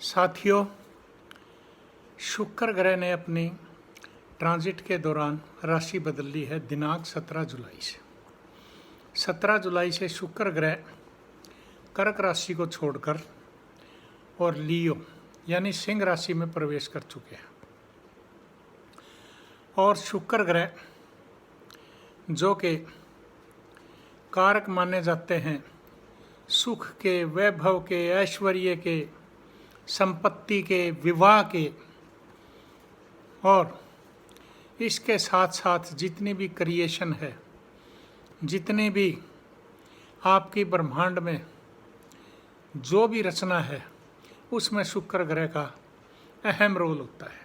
साथियों, शुक्र ग्रह ने अपनी ट्रांजिट के दौरान राशि बदल ली है दिनांक 17 जुलाई से। 17 जुलाई से शुक्र ग्रह कर्क राशि को छोड़कर और लियो यानी सिंह राशि में प्रवेश कर चुके हैं। और शुक्र ग्रह जो कि कारक माने जाते हैं सुख के, वैभव के, ऐश्वर्य के, संपत्ति के, विवाह के, और इसके साथ साथ जितनी भी क्रिएशन है, जितनी भी आपकी ब्रह्मांड में जो भी रचना है, उसमें शुक्र ग्रह का अहम रोल होता है।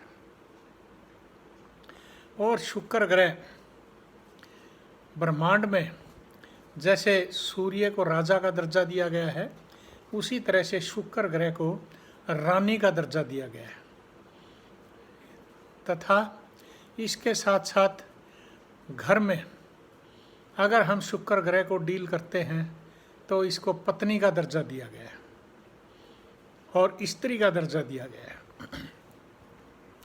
और शुक्र ग्रह ब्रह्मांड में जैसे सूर्य को राजा का दर्जा दिया गया है, उसी तरह से शुक्र ग्रह को रानी का दर्जा दिया गया है। तथा इसके साथ साथ घर में अगर हम शुक्र ग्रह को डील करते हैं तो इसको पत्नी का दर्जा दिया गया है और स्त्री का दर्जा दिया गया है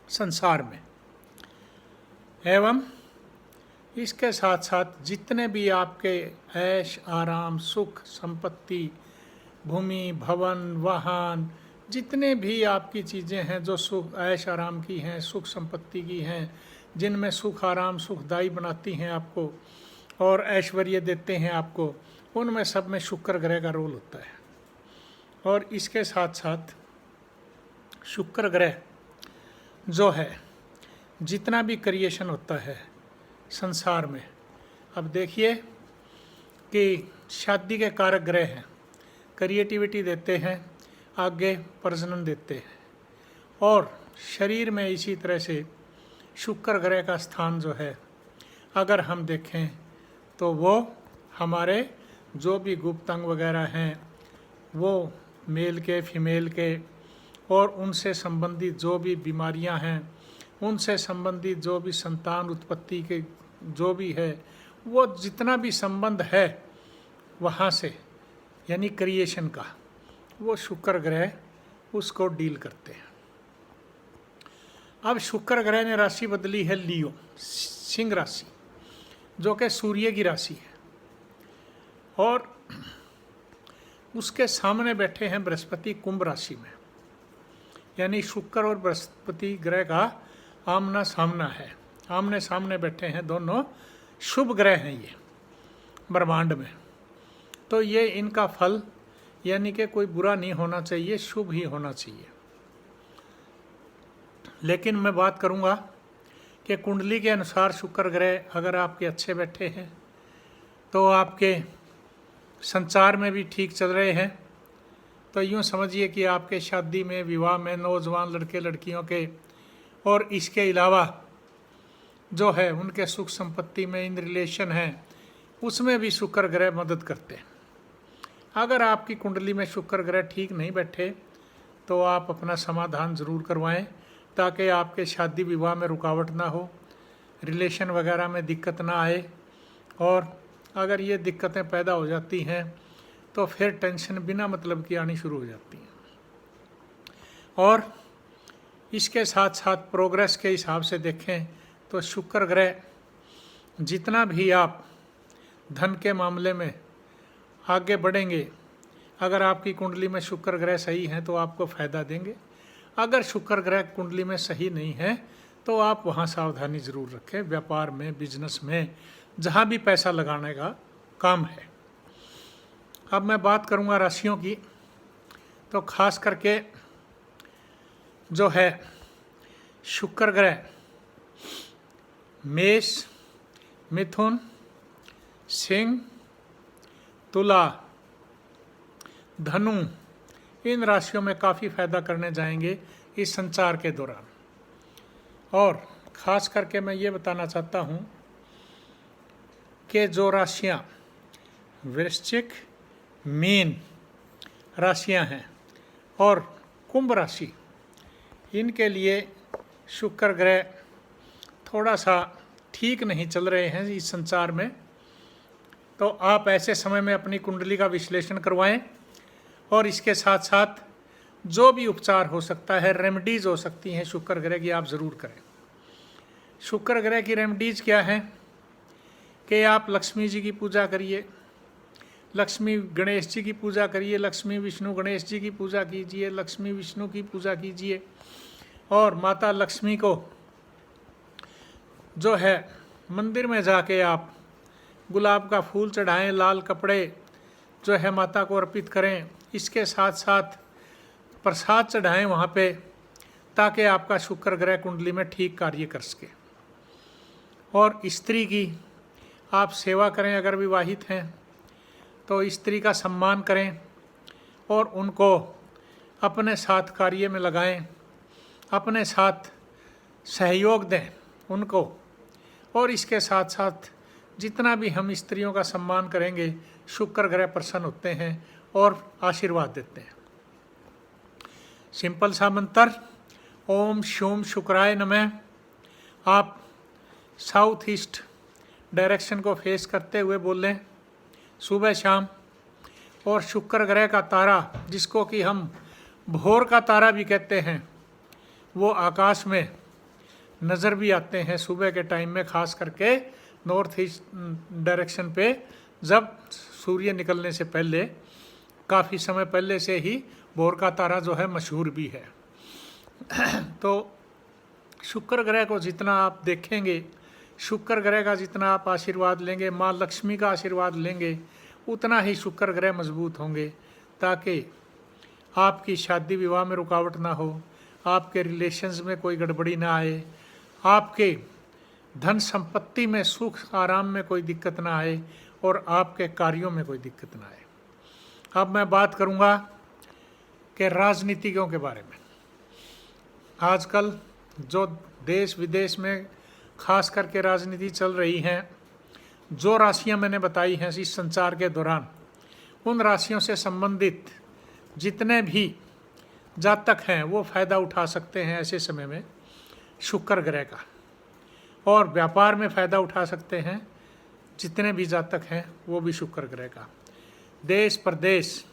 संसार में। एवं इसके साथ साथ जितने भी आपके ऐश आराम, सुख, संपत्ति, भूमि, भवन, वाहन, जितने भी आपकी चीज़ें हैं जो सुख ऐश आराम की हैं, सुख संपत्ति की हैं, जिनमें सुख आराम सुखदायी बनाती हैं आपको और ऐश्वर्य देते हैं आपको, उनमें सब में शुक्र ग्रह का रोल होता है। और इसके साथ साथ शुक्र ग्रह जो है जितना भी क्रिएशन होता है संसार में, अब देखिए कि शादी के कारक ग्रह हैं, क्रिएटिविटी देते हैं, आगे प्रजनन देते हैं। और शरीर में इसी तरह से शुक्र ग्रह का स्थान जो है अगर हम देखें तो वो हमारे जो भी गुप्त अंग वगैरह हैं वो मेल के, फीमेल के, और उनसे संबंधित जो भी बीमारियां हैं, उनसे संबंधित जो भी संतान उत्पत्ति के जो भी है, वो जितना भी संबंध है वहाँ से यानी क्रिएशन का, वो शुक्र ग्रह उसको डील करते हैं। अब शुक्र ग्रह ने राशि बदली है लियो, सिंह राशि, जो कि सूर्य की राशि है, और उसके सामने बैठे हैं बृहस्पति कुंभ राशि में। यानी शुक्र और बृहस्पति ग्रह का आमना सामना है, आमने सामने बैठे हैं, दोनों शुभ ग्रह हैं ये ब्रह्मांड में। तो ये इनका फल यानी कि कोई बुरा नहीं होना चाहिए, शुभ ही होना चाहिए। लेकिन मैं बात करूंगा कि कुंडली के अनुसार शुक्र ग्रह अगर आपके अच्छे बैठे हैं तो आपके संचार में भी ठीक चल रहे हैं, तो यूँ समझिए कि आपके शादी में, विवाह में, नौजवान लड़के लड़कियों के, और इसके अलावा जो है उनके सुख संपत्ति में इन रिलेशन हैं, उसमें भी शुक्र ग्रह मदद करते हैं। अगर आपकी कुंडली में शुक्र ग्रह ठीक नहीं बैठे तो आप अपना समाधान ज़रूर करवाएं, ताकि आपके शादी विवाह में रुकावट ना हो, रिलेशन वगैरह में दिक्कत ना आए। और अगर ये दिक्कतें पैदा हो जाती हैं तो फिर टेंशन बिना मतलब की आनी शुरू हो जाती हैं। और इसके साथ साथ प्रोग्रेस के हिसाब से देखें तो शुक्र ग्रह जितना भी आप धन के मामले में आगे बढ़ेंगे, अगर आपकी कुंडली में शुक्र ग्रह सही हैं तो आपको फ़ायदा देंगे। अगर शुक्र ग्रह कुंडली में सही नहीं है तो आप वहाँ सावधानी ज़रूर रखें, व्यापार में, बिजनेस में, जहाँ भी पैसा लगाने का काम है। अब मैं बात करूँगा राशियों की, तो ख़ास करके जो है शुक्र ग्रह मेष, मिथुन, सिंह, तुला, धनु, इन राशियों में काफ़ी फायदा करने जाएंगे इस संचार के दौरान। और ख़ास करके मैं ये बताना चाहता हूँ कि जो राशियाँ वृश्चिक, मीन राशियाँ हैं और कुंभ राशि, इनके लिए शुक्र ग्रह थोड़ा सा ठीक नहीं चल रहे हैं इस संचार में। तो आप ऐसे समय में अपनी कुंडली का विश्लेषण करवाएं और इसके साथ साथ जो भी उपचार हो सकता है, रेमेडीज़ हो सकती हैं शुक्र ग्रह की, आप ज़रूर करें। शुक्र ग्रह की रेमेडीज़ क्या है कि आप लक्ष्मी जी की पूजा करिए, लक्ष्मी गणेश जी की पूजा करिए, लक्ष्मी विष्णु गणेश जी की पूजा कीजिए, लक्ष्मी विष्णु की पूजा कीजिए, और माता लक्ष्मी को जो है मंदिर में जाके आप गुलाब का फूल चढ़ाएं, लाल कपड़े जो है माता को अर्पित करें। इसके साथ साथ प्रसाद चढ़ाएं वहाँ पे, ताकि आपका शुक्र ग्रह कुंडली में ठीक कार्य कर सके। और स्त्री की आप सेवा करें, अगर विवाहित हैं तो स्त्री का सम्मान करें और उनको अपने साथ कार्य में लगाएं, अपने साथ सहयोग दें उनको। और इसके साथ साथ जितना भी हम स्त्रियों का सम्मान करेंगे, शुक्र ग्रह प्रसन्न होते हैं और आशीर्वाद देते हैं। सिंपल सा मंत्र, ओम शूम शुक्राय नमः। आप साउथ ईस्ट डायरेक्शन को फेस करते हुए बोलें सुबह शाम। और शुक्र ग्रह का तारा, जिसको कि हम भोर का तारा भी कहते हैं, वो आकाश में नज़र भी आते हैं सुबह के टाइम में, खास करके नॉर्थ ईस्ट डायरेक्शन पे, जब सूर्य निकलने से पहले, काफ़ी समय पहले से ही भोर का तारा जो है मशहूर भी है। तो शुक्र ग्रह को जितना आप देखेंगे, शुक्र ग्रह का जितना आप आशीर्वाद लेंगे, माँ लक्ष्मी का आशीर्वाद लेंगे, उतना ही शुक्र ग्रह मजबूत होंगे, ताकि आपकी शादी विवाह में रुकावट ना हो, आपके रिलेशंस में कोई गड़बड़ी ना आए, आपके धन संपत्ति में, सुख आराम में कोई दिक्कत ना आए, और आपके कार्यों में कोई दिक्कत ना आए। अब मैं बात करूंगा कि राजनीतिज्ञों के बारे में। आजकल जो देश विदेश में खास करके राजनीति चल रही हैं, जो राशियां मैंने बताई हैं इस संचार के दौरान, उन राशियों से संबंधित जितने भी जातक हैं वो फ़ायदा उठा सकते हैं ऐसे समय में शुक्र ग्रह का, और व्यापार में फ़ायदा उठा सकते हैं जितने भी जातक हैं वो भी शुक्र ग्रह का। देश प्रदेश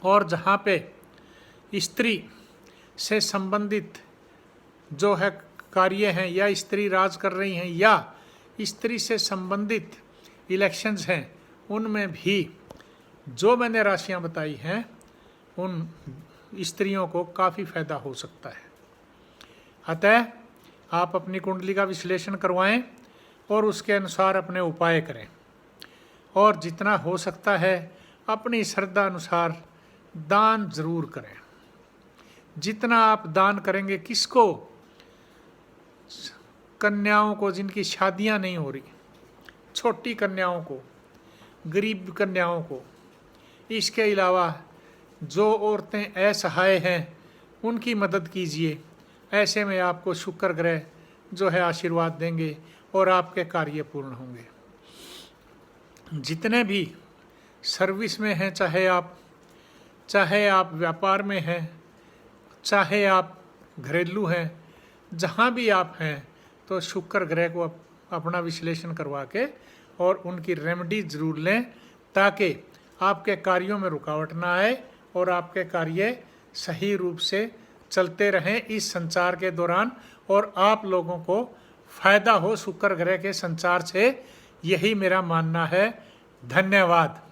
और जहाँ पे स्त्री से संबंधित जो है कार्य हैं, या स्त्री राज कर रही हैं, या स्त्री से संबंधित इलेक्शंस हैं, उनमें भी जो मैंने राशियां बताई हैं उन स्त्रियों को काफ़ी फ़ायदा हो सकता है। अतः आप अपनी कुंडली का विश्लेषण करवाएं और उसके अनुसार अपने उपाय करें, और जितना हो सकता है अपनी श्रद्धा अनुसार दान ज़रूर करें। जितना आप दान करेंगे, किसको, कन्याओं को जिनकी शादियां नहीं हो रही, छोटी कन्याओं को, गरीब कन्याओं को, इसके अलावा जो औरतें असहाय हैं उनकी मदद कीजिए। ऐसे में आपको शुक्र ग्रह जो है आशीर्वाद देंगे और आपके कार्य पूर्ण होंगे। जितने भी सर्विस में हैं, चाहे आप व्यापार में हैं, चाहे आप घरेलू हैं, जहाँ भी आप हैं, तो शुक्र ग्रह को अपना विश्लेषण करवा के और उनकी रेमेडी ज़रूर लें, ताकि आपके कार्यों में रुकावट ना आए और आपके कार्य सही रूप से चलते रहें इस संचार के दौरान, और आप लोगों को फ़ायदा हो शुक्र ग्रह के संचार से। यही मेरा मानना है। धन्यवाद।